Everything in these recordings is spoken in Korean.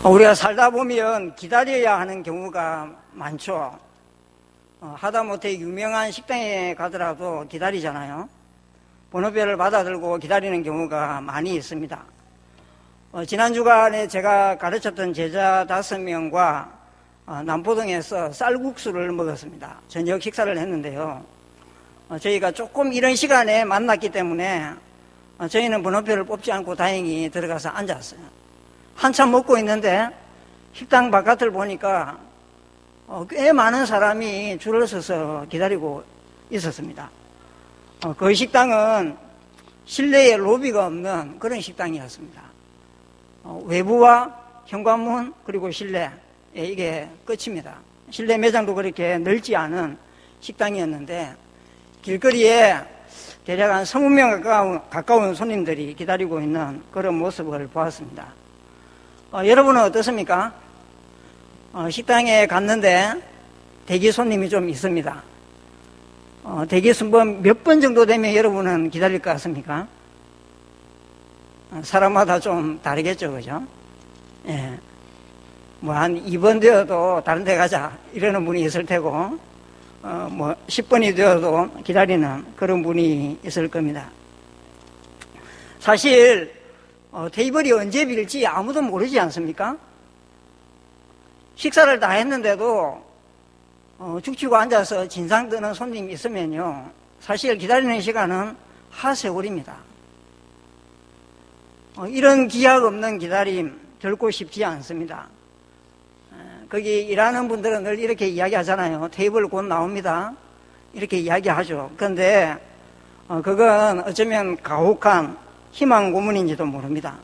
우리가 살다 보면 기다려야 하는 경우가 많죠. 하다못해 유명한 식당에 가더라도 기다리잖아요. 번호표를 받아들고 기다리는 경우가 많이 있습니다. 지난 주간에 제가 가르쳤던 제자 5명과 남포동에서 쌀국수를 먹었습니다. 저녁 식사를 했는데요. 저희가 조금 이런 시간에 만났기 때문에 저희는 번호표를 뽑지 않고 다행히 들어가서 앉았어요. 한참 먹고 있는데 식당 바깥을 보니까 꽤 많은 사람이 줄을 서서 기다리고 있었습니다. 그 식당은 실내에 로비가 없는 그런 식당이었습니다. 외부와 현관문 그리고 실내, 이게 끝입니다. 실내 매장도 그렇게 넓지 않은 식당이었는데 길거리에 대략 한 20명 가까운 손님들이 기다리고 있는 그런 모습을 보았습니다. 여러분은 어떻습니까? 식당에 갔는데 대기 손님이 좀 있습니다. 대기 순번 몇 번 정도 되면 여러분은 기다릴 것 같습니까? 사람마다 좀 다르겠죠, 그죠? 예. 뭐 한 2번 되어도 다른 데 가자 이러는 분이 있을 테고, 10번이 되어도 기다리는 그런 분이 있을 겁니다. 사실 테이블이 언제 빌지 아무도 모르지 않습니까? 식사를 다 했는데도 죽치고 앉아서 진상 드는 손님이 있으면요, 사실 기다리는 시간은 하세월입니다. 이런 기약 없는 기다림 결코 쉽지 않습니다. 거기 일하는 분들은 늘 이렇게 이야기하잖아요. 테이블 곧 나옵니다. 이렇게 이야기하죠. 그런데 그건 어쩌면 가혹한 희망 고문인지도 모릅니다.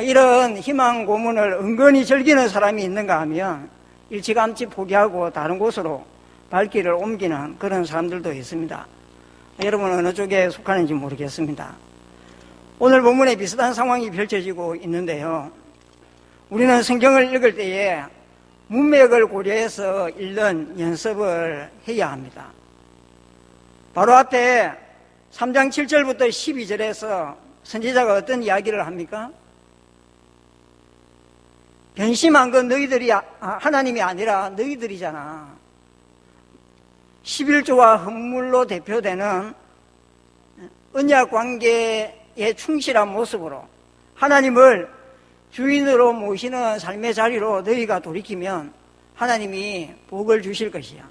이런 희망 고문을 은근히 즐기는 사람이 있는가 하면 일찌감치 포기하고 다른 곳으로 발길을 옮기는 그런 사람들도 있습니다. 여러분은 어느 쪽에 속하는지 모르겠습니다. 오늘 본문에 비슷한 상황이 펼쳐지고 있는데요. 우리는 성경을 읽을 때에 문맥을 고려해서 읽는 연습을 해야 합니다. 바로 앞에 3장 7절부터 12절에서 선지자가 어떤 이야기를 합니까? 변심한 건 너희들이 하나님이 아니라 너희들이잖아. 11조와 헌물로 대표되는 언약 관계에 충실한 모습으로 하나님을 주인으로 모시는 삶의 자리로 너희가 돌이키면 하나님이 복을 주실 것이야.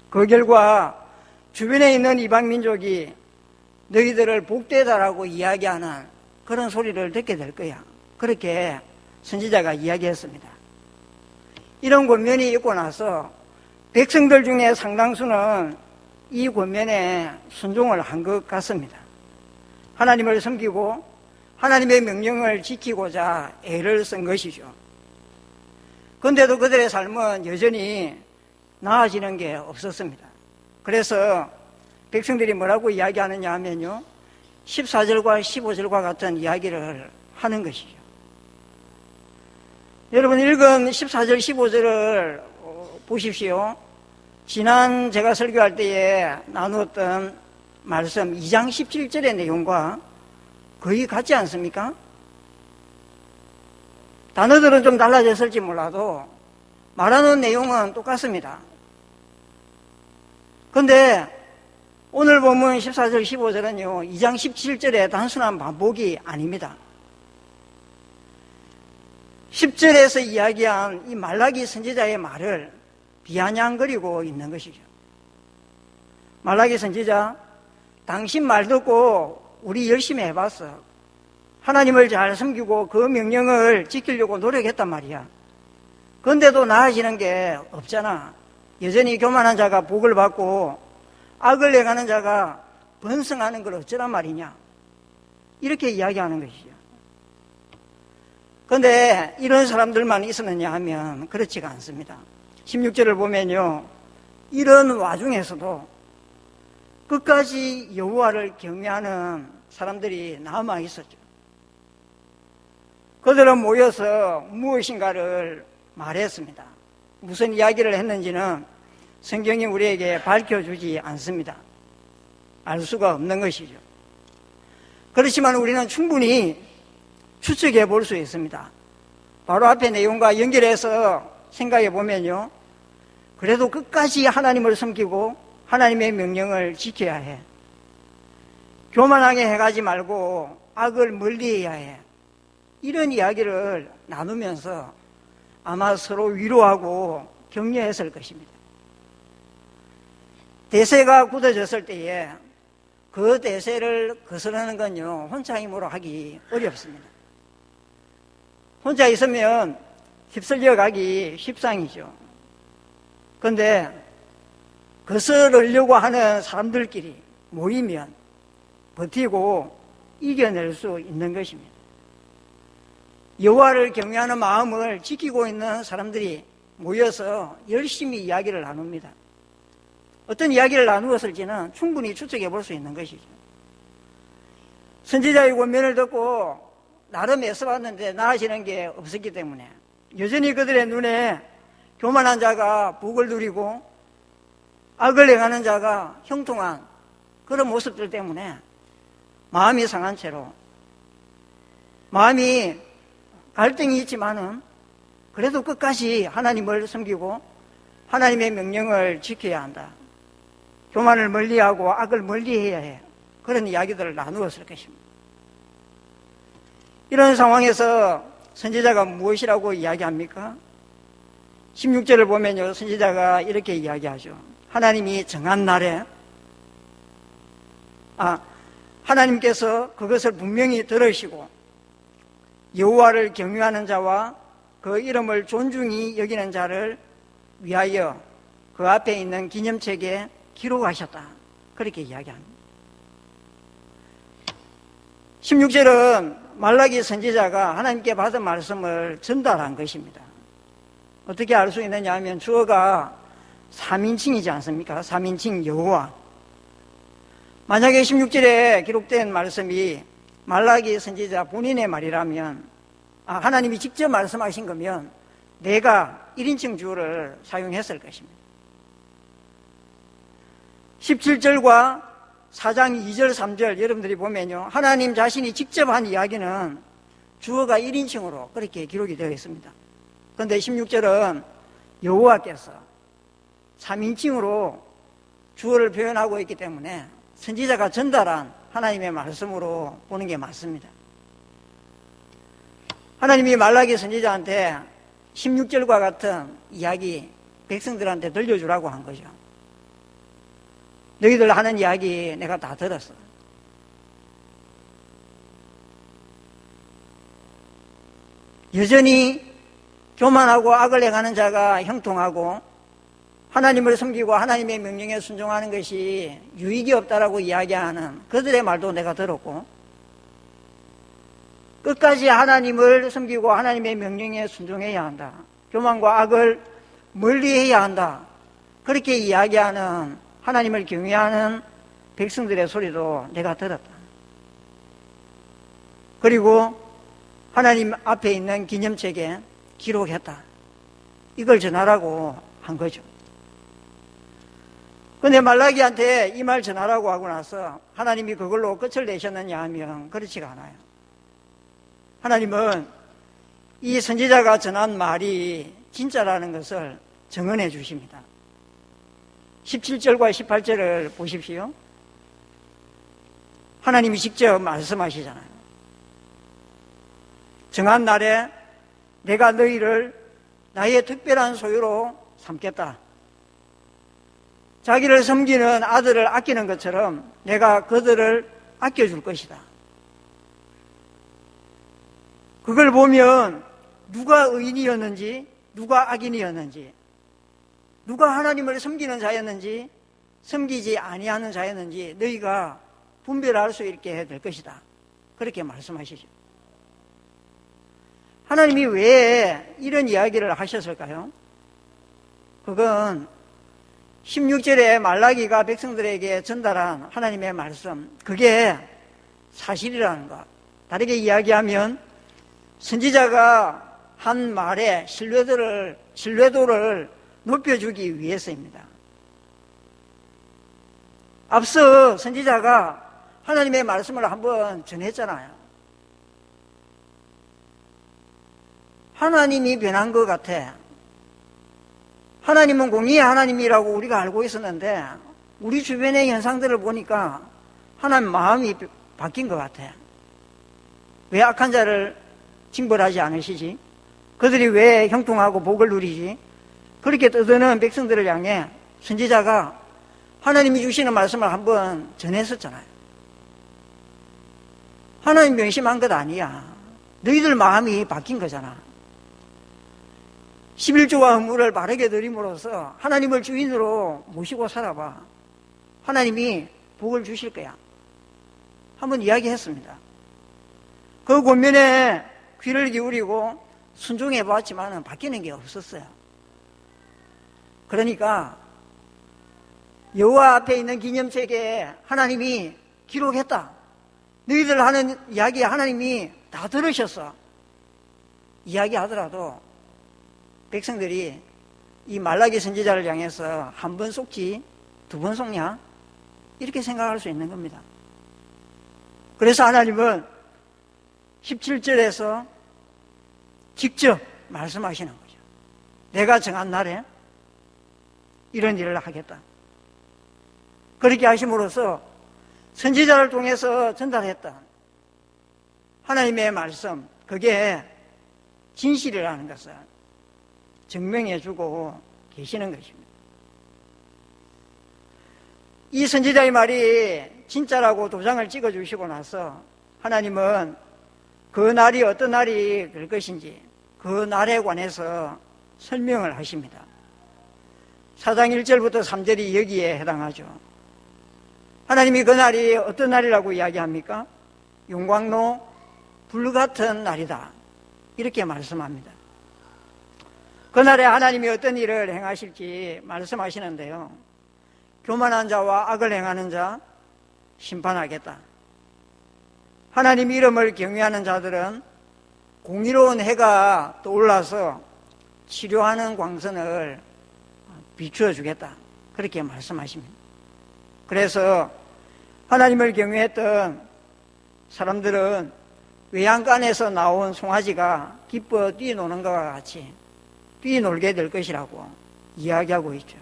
그 결과 주변에 있는 이방 민족이 너희들을 복되다라고 이야기하는 그런 소리를 듣게 될 거야. 그렇게 선지자가 이야기했습니다. 이런 권면이 있고 나서 백성들 중에 상당수는 이 권면에 순종을 한 것 같습니다. 하나님을 섬기고 하나님의 명령을 지키고자 애를 쓴 것이죠. 그런데도 그들의 삶은 여전히 나아지는 게 없었습니다. 그래서 백성들이 뭐라고 이야기하느냐 하면요, 14절과 15절과 같은 이야기를 하는 것이죠. 여러분 읽은 14절 15절을 보십시오. 지난 제가 설교할 때에 나누었던 말씀 2장 17절의 내용과 거의 같지 않습니까? 단어들은 좀 달라졌을지 몰라도 말하는 내용은 똑같습니다. 그런데 오늘 보면 14절 15절은요 2장 17절의 단순한 반복이 아닙니다. 10절에서 이야기한 이 말라기 선지자의 말을 비아냥거리고 있는 것이죠. 말라기 선지자, 당신 말 듣고 우리 열심히 해봤어. 하나님을 잘 섬기고 그 명령을 지키려고 노력했단 말이야. 그런데도 나아지는 게 없잖아. 여전히 교만한 자가 복을 받고 악을 행하는 자가 번성하는 걸 어쩌란 말이냐. 이렇게 이야기하는 것이죠. 그런데 이런 사람들만 있었느냐 하면 그렇지가 않습니다. 16절을 보면요, 이런 와중에서도 끝까지 여호와를 경외하는 사람들이 남아 있었죠. 그들은 모여서 무엇인가를 말했습니다. 무슨 이야기를 했는지는 성경이 우리에게 밝혀주지 않습니다. 알 수가 없는 것이죠. 그렇지만 우리는 충분히 추측해 볼 수 있습니다. 바로 앞에 내용과 연결해서 생각해 보면요, 그래도 끝까지 하나님을 섬기고 하나님의 명령을 지켜야 해. 교만하게 해가지 말고 악을 멀리해야 해. 이런 이야기를 나누면서 아마 서로 위로하고 격려했을 것입니다. 대세가 굳어졌을 때에 그 대세를 거스르는 건요, 혼자 힘으로 하기 어렵습니다. 혼자 있으면 휩쓸려 가기 십상이죠. 그런데 거스르려고 하는 사람들끼리 모이면 버티고 이겨낼 수 있는 것입니다. 여호와를 경외하는 마음을 지키고 있는 사람들이 모여서 열심히 이야기를 나눕니다. 어떤 이야기를 나누었을지는 충분히 추측해 볼 수 있는 것이죠. 선지자의 권면을 듣고 나름 애써봤는데 나아지는 게 없었기 때문에 여전히 그들의 눈에 교만한 자가 복을 누리고 악을 행하는 자가 형통한 그런 모습들 때문에 마음이 상한 채로, 마음이 갈등이 있지만은 그래도 끝까지 하나님을 섬기고 하나님의 명령을 지켜야 한다. 교만을 멀리하고 악을 멀리해야 해. 그런 이야기들을 나누었을 것입니다. 이런 상황에서 선지자가 무엇이라고 이야기합니까? 16절을 보면요, 선지자가 이렇게 이야기하죠. 하나님이 정한 날에 하나님께서 그것을 분명히 들으시고 여호와를 경외하는 자와 그 이름을 존중히 여기는 자를 위하여 그 앞에 있는 기념책에 기록하셨다. 그렇게 이야기합니다. 16절은 말라기 선지자가 하나님께 받은 말씀을 전달한 것입니다. 어떻게 알 수 있느냐 하면 주어가 3인칭이지 않습니까? 3인칭 여호와. 만약에 16절에 기록된 말씀이 말라기 선지자 본인의 말이라면, 하나님이 직접 말씀하신 거면 내가 1인칭 주어를 사용했을 것입니다. 17절과 4장 2절 3절 여러분들이 보면요, 하나님 자신이 직접 한 이야기는 주어가 1인칭으로 그렇게 기록이 되어 있습니다. 그런데 16절은 여호와께서 3인칭으로 주어를 표현하고 있기 때문에 선지자가 전달한 하나님의 말씀으로 보는 게 맞습니다. 하나님이 말라기 선지자한테 16절과 같은 이야기 백성들한테 들려주라고 한 거죠. 너희들 하는 이야기 내가 다 들었어. 여전히 교만하고 악을 행하는 자가 형통하고 하나님을 섬기고 하나님의 명령에 순종하는 것이 유익이 없다라고 이야기하는 그들의 말도 내가 들었고, 끝까지 하나님을 섬기고 하나님의 명령에 순종해야 한다. 교만과 악을 멀리해야 한다. 그렇게 이야기하는 하나님을 경외하는 백성들의 소리도 내가 들었다. 그리고 하나님 앞에 있는 기념책에 기록했다. 이걸 전하라고 한 거죠. 근데 말라기한테 이 말 전하라고 하고 나서 하나님이 그걸로 끝을 내셨느냐 하면 그렇지가 않아요. 하나님은 이 선지자가 전한 말이 진짜라는 것을 증언해 주십니다. 17절과 18절을 보십시오. 하나님이 직접 말씀하시잖아요. 정한 날에 내가 너희를 나의 특별한 소유로 삼겠다. 자기를 섬기는 아들을 아끼는 것처럼 내가 그들을 아껴줄 것이다. 그걸 보면 누가 의인이었는지 누가 악인이었는지, 누가 하나님을 섬기는 자였는지 섬기지 아니하는 자였는지 너희가 분별할 수 있게 될 것이다. 그렇게 말씀하시죠. 하나님이 왜 이런 이야기를 하셨을까요? 그건 16절에 말라기가 백성들에게 전달한 하나님의 말씀, 그게 사실이라는 것. 다르게 이야기하면 선지자가 한 말의 신뢰도를 높여주기 위해서입니다. 앞서 선지자가 하나님의 말씀을 한번 전했잖아요. 하나님이 변한 것 같아. 하나님은 공의의 하나님이라고 우리가 알고 있었는데 우리 주변의 현상들을 보니까 하나님 마음이 바뀐 것 같아. 왜 악한 자를 징벌하지 않으시지? 그들이 왜 형통하고 복을 누리지? 그렇게 떠드는 백성들을 향해 선지자가 하나님이 주시는 말씀을 한번 전했었잖아요. 하나님 명심한 것 아니야. 너희들 마음이 바뀐 거잖아. 11조와 헌물을 바르게 드림으로써 하나님을 주인으로 모시고 살아봐. 하나님이 복을 주실 거야. 한번 이야기했습니다. 그 권면에 귀를 기울이고 순종해 봤지만 바뀌는 게 없었어요. 그러니까 여호와 앞에 있는 기념책에 하나님이 기록했다. 너희들 하는 이야기 하나님이 다 들으셨어. 이야기하더라도 백성들이 이 말라기 선지자를 향해서 한 번 속지 두 번 속냐? 이렇게 생각할 수 있는 겁니다. 그래서 하나님은 17절에서 직접 말씀하시는 거죠. 내가 정한 날에 이런 일을 하겠다. 그렇게 하심으로써 선지자를 통해서 전달했던 하나님의 말씀, 그게 진실이라는 것을 증명해 주고 계시는 것입니다. 이 선지자의 말이 진짜라고 도장을 찍어 주시고 나서 하나님은 그 날이 어떤 날이 될 것인지 그 날에 관해서 설명을 하십니다. 4장 1절부터 3절이 여기에 해당하죠. 하나님이 그 날이 어떤 날이라고 이야기합니까? 용광로 불같은 날이다, 이렇게 말씀합니다. 그날에 하나님이 어떤 일을 행하실지 말씀하시는데요. 교만한 자와 악을 행하는 자 심판하겠다. 하나님 이름을 경외하는 자들은 공의로운 해가 떠올라서 치료하는 광선을 비추어 주겠다, 그렇게 말씀하십니다. 그래서 하나님을 경외했던 사람들은 외양간에서 나온 송아지가 기뻐 뛰노는 것과 같이 뛰놀게 될 것이라고 이야기하고 있죠.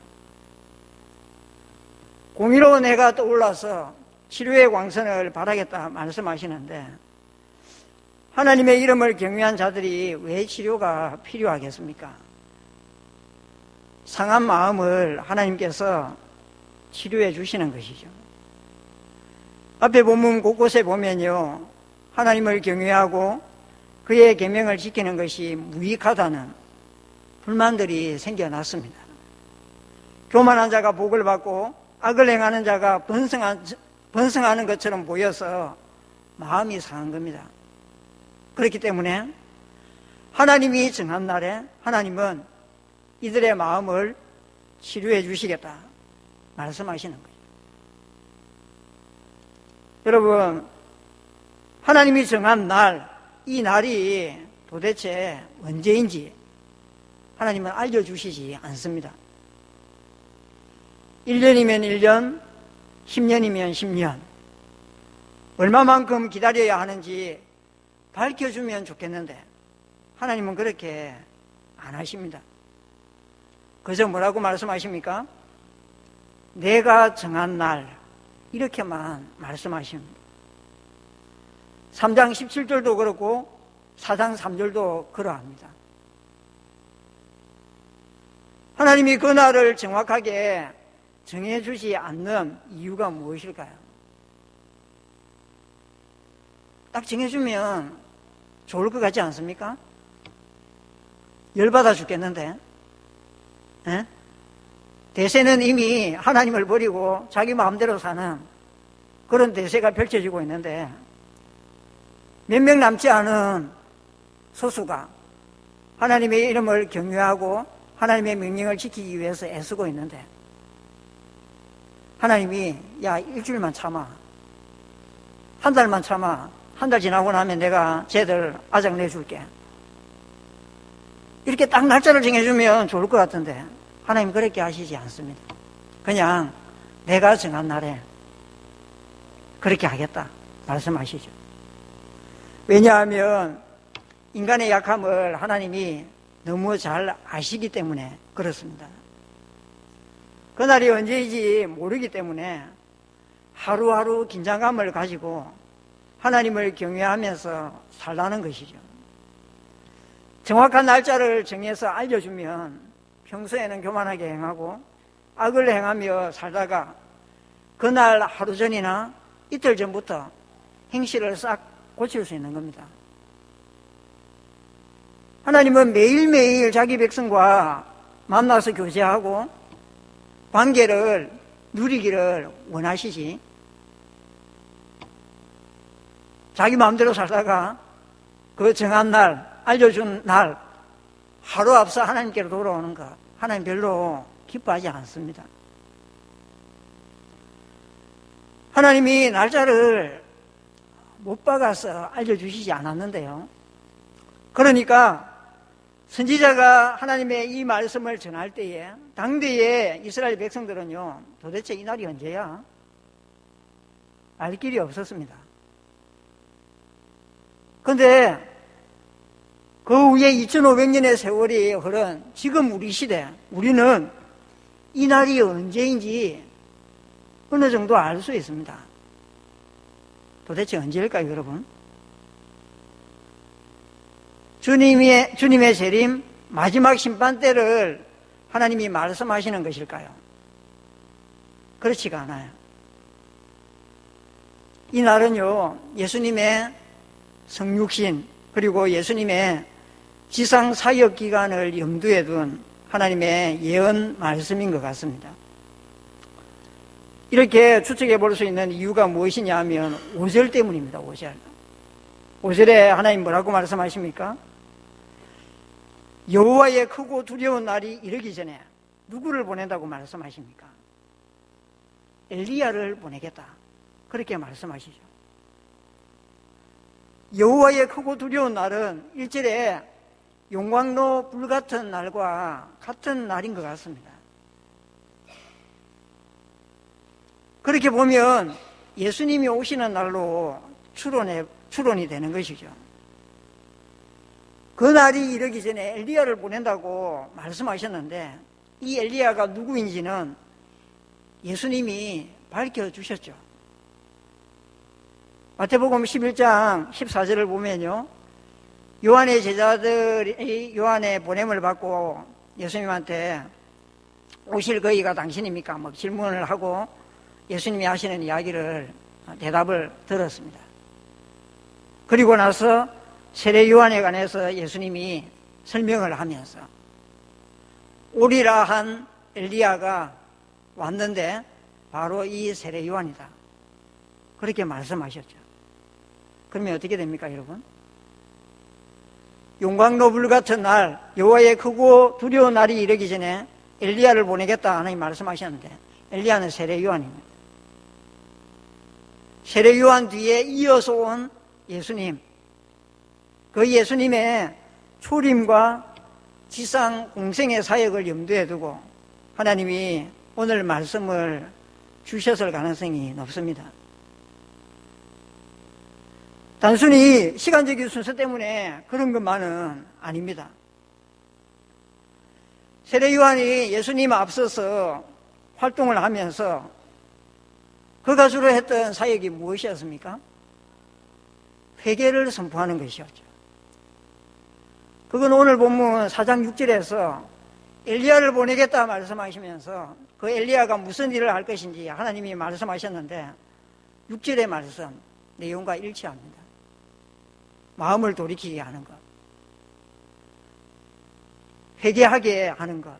공의로운 해가 떠올라서 치료의 광선을 바라겠다 말씀하시는데, 하나님의 이름을 경외한 자들이 왜 치료가 필요하겠습니까? 상한 마음을 하나님께서 치료해 주시는 것이죠. 앞에 본문 곳곳에 보면요, 하나님을 경외하고 그의 계명을 지키는 것이 무익하다는 불만들이 생겨났습니다. 교만한 자가 복을 받고 악을 행하는 자가 번성하는 것처럼 보여서 마음이 상한 겁니다. 그렇기 때문에 하나님이 정한 날에 하나님은 이들의 마음을 치료해 주시겠다 말씀하시는 거예요. 여러분, 하나님이 정한 날, 이 날이 도대체 언제인지 하나님은 알려주시지 않습니다. 1년이면 1년, 10년이면 10년, 얼마만큼 기다려야 하는지 밝혀주면 좋겠는데 하나님은 그렇게 안 하십니다. 그저 뭐라고 말씀하십니까? 내가 정한 날, 이렇게만 말씀하십니다. 3장 17절도 그렇고 4장 3절도 그러합니다. 하나님이 그 날을 정확하게 정해주지 않는 이유가 무엇일까요? 딱 정해주면 좋을 것 같지 않습니까? 열받아 죽겠는데. 에? 대세는 이미 하나님을 버리고 자기 마음대로 사는 그런 대세가 펼쳐지고 있는데, 몇 명 남지 않은 소수가 하나님의 이름을 경외하고 하나님의 명령을 지키기 위해서 애쓰고 있는데, 하나님이 야, 일주일만 참아, 한 달만 참아, 한 달 지나고 나면 내가 쟤들 아작 내줄게, 이렇게 딱 날짜를 정해주면 좋을 것 같은데 하나님 그렇게 하시지 않습니다. 그냥 내가 정한 날에 그렇게 하겠다 말씀하시죠. 왜냐하면 인간의 약함을 하나님이 너무 잘 아시기 때문에 그렇습니다. 그날이 언제인지 모르기 때문에 하루하루 긴장감을 가지고 하나님을 경외하면서 살라는 것이죠. 정확한 날짜를 정해서 알려주면 평소에는 교만하게 행하고 악을 행하며 살다가 그날 하루 전이나 이틀 전부터 행실을 싹 고칠 수 있는 겁니다. 하나님은 매일매일 자기 백성과 만나서 교제하고 관계를 누리기를 원하시지, 자기 마음대로 살다가 그 정한 날, 알려준 날 하루 앞서 하나님께로 돌아오는 것, 하나님 별로 기뻐하지 않습니다. 하나님이 날짜를 못 박아서 알려주시지 않았는데요. 그러니까 선지자가 하나님의 이 말씀을 전할 때에 당대의 이스라엘 백성들은요, 도대체 이 날이 언제야? 알 길이 없었습니다. 그런데 그 후에 2500년의 세월이 흐른 지금 우리 시대, 우리는 이 날이 언제인지 어느 정도 알 수 있습니다. 도대체 언제일까요, 여러분? 주님의 재림, 마지막 심판 때를 하나님이 말씀하시는 것일까요? 그렇지가 않아요. 이 날은요, 예수님의 성육신, 그리고 예수님의 지상 사역 기간을 염두에 둔 하나님의 예언 말씀인 것 같습니다. 이렇게 추측해 볼 수 있는 이유가 무엇이냐 하면 5절 때문입니다. 5절. 5절에 하나님 뭐라고 말씀하십니까? 여호와의 크고 두려운 날이 이르기 전에 누구를 보낸다고 말씀하십니까? 엘리야를 보내겠다. 그렇게 말씀하시죠. 여호와의 크고 두려운 날은 일절에 용광로 불같은 날과 같은 날인 것 같습니다. 그렇게 보면 예수님이 오시는 날로 추론이 되는 것이죠. 그 날이 이르기 전에 엘리야를 보낸다고 말씀하셨는데 이 엘리야가 누구인지는 예수님이 밝혀주셨죠. 마태복음 11장 14절을 보면요, 요한의 제자들이 요한의 보냄을 받고 예수님한테 오실 거이가 당신입니까? 뭐 질문을 하고 예수님이 하시는 이야기를 대답을 들었습니다. 그리고 나서 세례 요한에 관해서 예수님이 설명을 하면서 오리라 한 엘리야가 왔는데 바로 이 세례 요한이다. 그렇게 말씀하셨죠. 그러면 어떻게 됩니까, 여러분? 용광로 불 같은 날, 여호와의 크고 두려운 날이 이르기 전에 엘리야를 보내겠다 하나님 말씀하셨는데 엘리야는 세례 요한입니다. 세례 요한 뒤에 이어서 온 예수님, 그 예수님의 초림과 지상 공생의 사역을 염두에 두고 하나님이 오늘 말씀을 주셨을 가능성이 높습니다. 단순히 시간적인 순서 때문에 그런 것만은 아닙니다. 세례 요한이 예수님 앞서서 활동을 하면서 그가 주로 했던 사역이 무엇이었습니까? 회개를 선포하는 것이었죠. 그건 오늘 본문 4장 6절에서 엘리야를 보내겠다 말씀하시면서 그 엘리야가 무슨 일을 할 것인지 하나님이 말씀하셨는데 6절의 말씀 내용과 일치합니다. 마음을 돌이키게 하는 것, 회개하게 하는 것,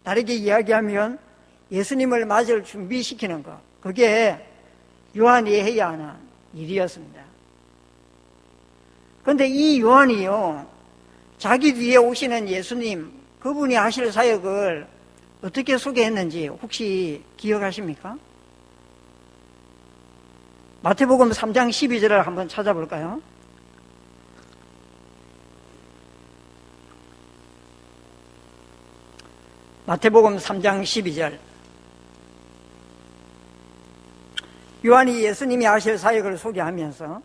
다르게 이야기하면 예수님을 맞을 준비시키는 것, 그게 요한이 해야 하는 일이었습니다. 그런데 이 요한이요, 자기 뒤에 오시는 예수님, 그분이 하실 사역을 어떻게 소개했는지 혹시 기억하십니까? 마태복음 3장 12절을 한번 찾아볼까요? 마태복음 3장 12절. 요한이 예수님이 하실 사역을 소개하면서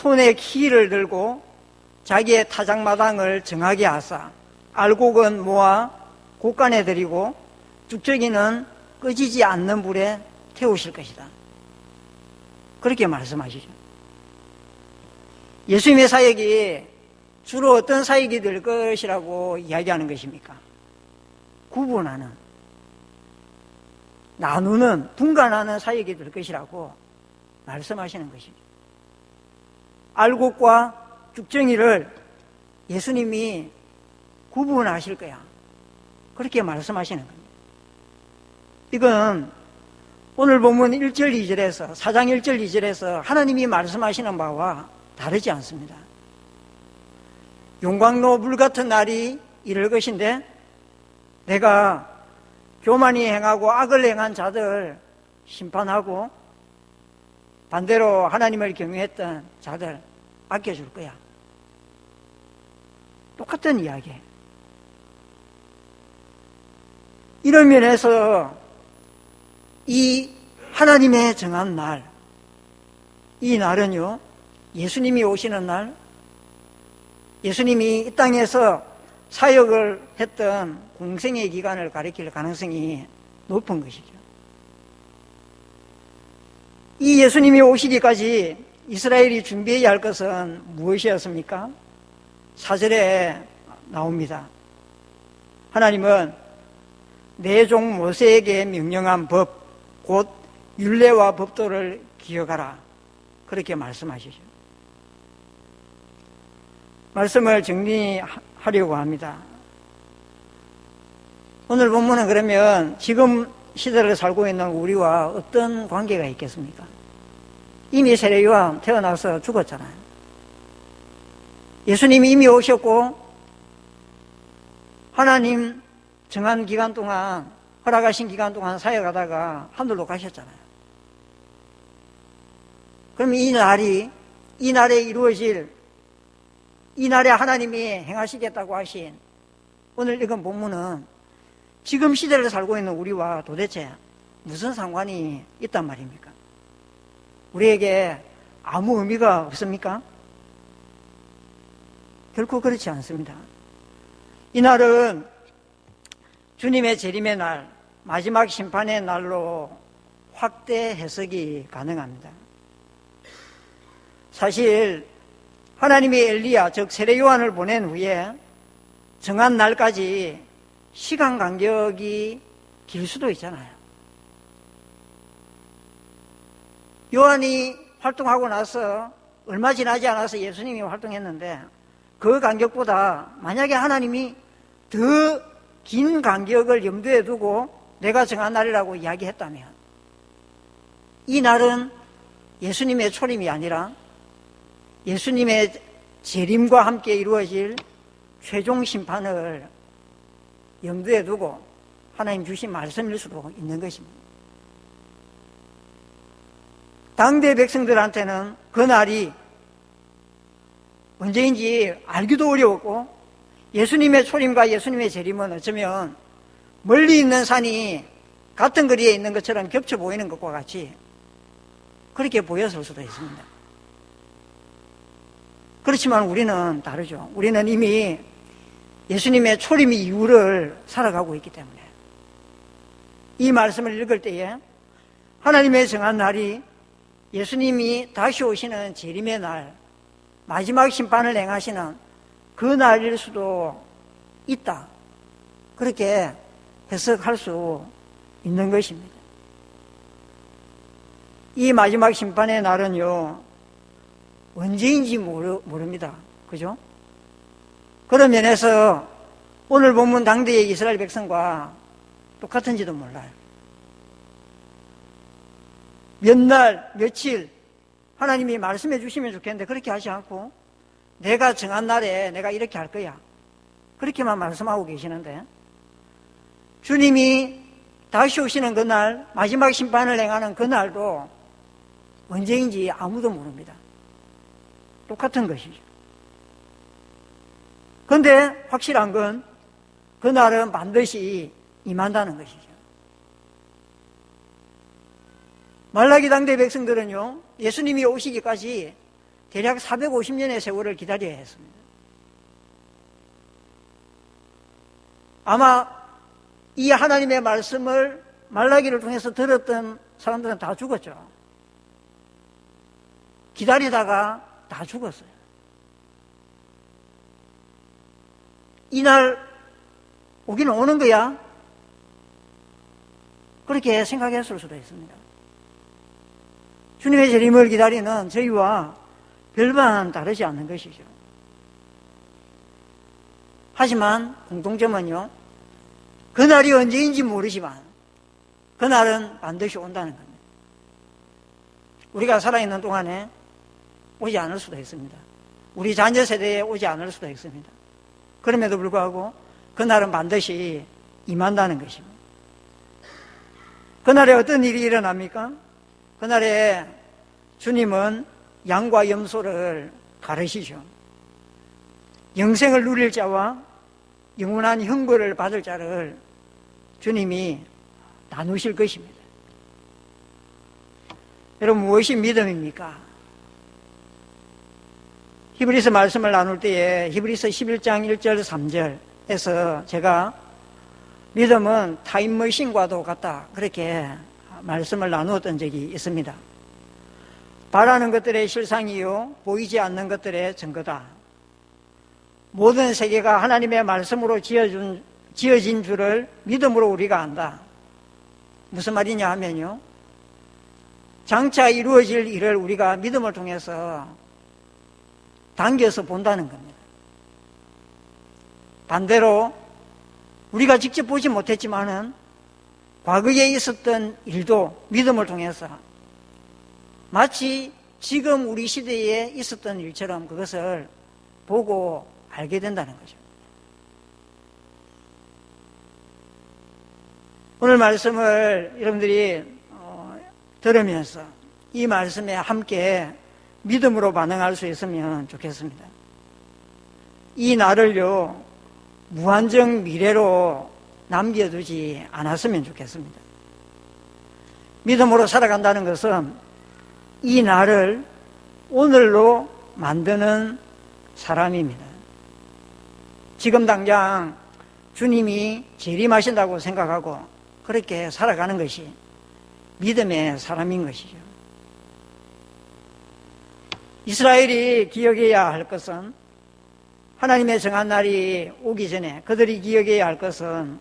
손에 키를 들고 자기의 타작마당을 정하게 하사 알곡은 모아 곳간에 들이고 죽정이는 꺼지지 않는 불에 태우실 것이다. 그렇게 말씀하시죠. 예수님의 사역이 주로 어떤 사역이 될 것이라고 이야기하는 것입니까? 구분하는, 나누는, 분간하는 사역이 될 것이라고 말씀하시는 것이죠. 알곡과 죽정이를 예수님이 구분하실 거야. 그렇게 말씀하시는 겁니다. 이건 오늘 본문 1절 2절에서 4장 1절 2절에서 하나님이 말씀하시는 바와 다르지 않습니다. 용광로 불같은 날이 이를 것인데 내가 교만히 행하고 악을 행한 자들 심판하고 반대로 하나님을 경외했던 자들 아껴줄 거야. 똑같은 이야기예요. 이런 면에서 이 하나님의 정한 날, 이 날은요, 예수님이 오시는 날, 예수님이 이 땅에서 사역을 했던 공생의 기간을 가리킬 가능성이 높은 것이죠. 이 예수님이 오시기까지 이스라엘이 준비해야 할 것은 무엇이었습니까? 4절에 나옵니다. 하나님은 내 종 모세에게 명령한 법, 곧 율례와 법도를 기억하라. 그렇게 말씀하시죠. 말씀을 정리하려고 합니다. 오늘 본문은 그러면 지금 시대를 살고 있는 우리와 어떤 관계가 있겠습니까? 이미 세례요한 태어나서 죽었잖아요. 예수님이 이미 오셨고 하나님 정한 기간 동안, 허락하신 기간 동안 사역하다가 하늘로 가셨잖아요. 그럼 이 날에 이루어질, 이 날에 하나님이 행하시겠다고 하신 오늘 읽은 본문은 지금 시대를 살고 있는 우리와 도대체 무슨 상관이 있단 말입니까? 우리에게 아무 의미가 없습니까? 결코 그렇지 않습니다. 이 날은 주님의 재림의 날, 마지막 심판의 날로 확대 해석이 가능합니다. 사실 하나님이 엘리야, 즉 세례 요한을 보낸 후에 정한 날까지 시간 간격이 길 수도 있잖아요. 요한이 활동하고 나서 얼마 지나지 않아서 예수님이 활동했는데 그 간격보다 만약에 하나님이 더 긴 간격을 염두에 두고 내가 정한 날이라고 이야기했다면 이 날은 예수님의 초림이 아니라 예수님의 재림과 함께 이루어질 최종 심판을 염두에 두고 하나님 주신 말씀일 수도 있는 것입니다. 당대 백성들한테는 그 날이 언제인지 알기도 어려웠고 예수님의 초림과 예수님의 재림은 어쩌면 멀리 있는 산이 같은 거리에 있는 것처럼 겹쳐 보이는 것과 같이 그렇게 보였을 수도 있습니다. 그렇지만 우리는 다르죠. 우리는 이미 예수님의 초림 이후를 살아가고 있기 때문에 이 말씀을 읽을 때에 하나님의 정한 날이 예수님이 다시 오시는 재림의 날, 마지막 심판을 행하시는 그 날일 수도 있다. 그렇게 해석할 수 있는 것입니다. 이 마지막 심판의 날은요, 언제인지 모릅니다. 그죠? 그런 면에서 오늘 본문 당대의 이스라엘 백성과 똑같은지도 몰라요. 몇 날, 며칠 하나님이 말씀해 주시면 좋겠는데 그렇게 하지 않고 내가 정한 날에 내가 이렇게 할 거야. 그렇게만 말씀하고 계시는데 주님이 다시 오시는 그날, 마지막 심판을 행하는 그날도 언제인지 아무도 모릅니다. 똑같은 것이죠. 그런데 확실한 건 그날은 반드시 임한다는 것이죠. 말라기 당대 백성들은요, 예수님이 오시기까지 대략 450년의 세월을 기다려야 했습니다. 아마 이 하나님의 말씀을 말라기를 통해서 들었던 사람들은 다 죽었죠. 기다리다가 다 죽었어요. 이날 오기는 오는 거야? 그렇게 생각했을 수도 있습니다. 주님의 재림을 기다리는 저희와 별반 다르지 않는 것이죠. 하지만 공통점은요, 그날이 언제인지 모르지만 그날은 반드시 온다는 겁니다. 우리가 살아있는 동안에 오지 않을 수도 있습니다. 우리 자녀 세대에 오지 않을 수도 있습니다. 그럼에도 불구하고 그날은 반드시 임한다는 것입니다. 그날에 어떤 일이 일어납니까? 그날에 주님은 양과 염소를 가르시죠. 영생을 누릴 자와 영원한 형벌을 받을 자를 주님이 나누실 것입니다. 여러분, 무엇이 믿음입니까? 히브리서 말씀을 나눌 때에 히브리서 11장 1절 3절에서 제가 믿음은 타임머신과도 같다, 그렇게 말씀을 나누었던 적이 있습니다. 바라는 것들의 실상이요 보이지 않는 것들의 증거다. 모든 세계가 하나님의 말씀으로 지어진 줄을 믿음으로 우리가 안다. 무슨 말이냐 하면요, 장차 이루어질 일을 우리가 믿음을 통해서 당겨서 본다는 겁니다. 반대로 우리가 직접 보지 못했지만은 과거에 있었던 일도 믿음을 통해서 마치 지금 우리 시대에 있었던 일처럼 그것을 보고 알게 된다는 거죠. 오늘 말씀을 여러분들이 들으면서 이 말씀에 함께 믿음으로 반응할 수 있으면 좋겠습니다. 이 날을요, 무한정 미래로 남겨두지 않았으면 좋겠습니다. 믿음으로 살아간다는 것은 이 날을 오늘로 만드는 사람입니다. 지금 당장 주님이 재림하신다고 생각하고 그렇게 살아가는 것이 믿음의 사람인 것이죠. 이스라엘이 기억해야 할 것은, 하나님의 정한 날이 오기 전에 그들이 기억해야 할 것은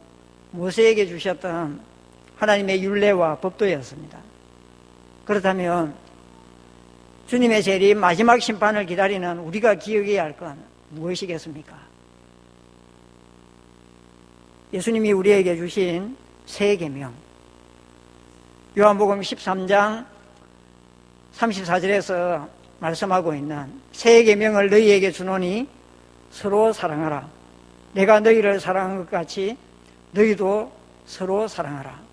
모세에게 주셨던 하나님의 율례와 법도였습니다. 그렇다면 주님의 재림, 마지막 심판을 기다리는 우리가 기억해야 할 건 무엇이겠습니까? 예수님이 우리에게 주신 새 계명, 요한복음 13장 34절에서 말씀하고 있는 새 계명을 너희에게 주노니 서로 사랑하라. 내가 너희를 사랑한 것 같이 너희도 서로 사랑하라.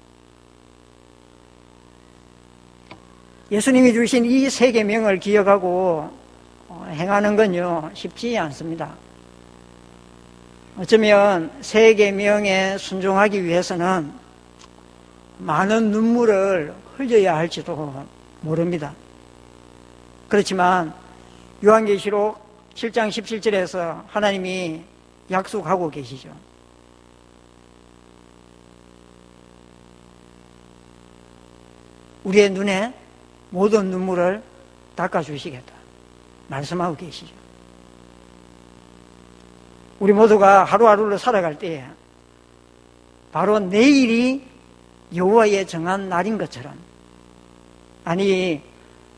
예수님이 주신 이 새 계명을 기억하고 행하는 건요, 쉽지 않습니다. 어쩌면 새 계명에 순종하기 위해서는 많은 눈물을 흘려야 할지도 모릅니다. 그렇지만 요한계시록 7장 17절에서 하나님이 약속하고 계시죠. 우리의 눈에 모든 눈물을 닦아주시겠다 말씀하고 계시죠. 우리 모두가 하루하루를 살아갈 때에 바로 내일이 여호와의 정한 날인 것처럼, 아니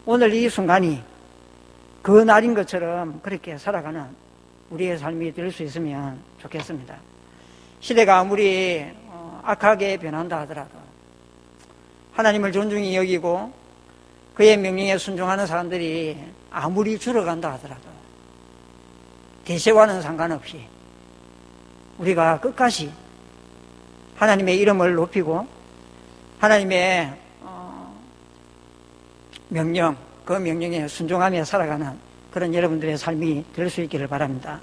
오늘 이 순간이 그 날인 것처럼 그렇게 살아가는 우리의 삶이 될 수 있으면 좋겠습니다. 시대가 아무리 악하게 변한다 하더라도 하나님을 존중히 여기고 그의 명령에 순종하는 사람들이 아무리 줄어간다 하더라도 대세와는 상관없이 우리가 끝까지 하나님의 이름을 높이고 하나님의 명령, 그 명령에 순종하며 살아가는 그런 여러분들의 삶이 될 수 있기를 바랍니다.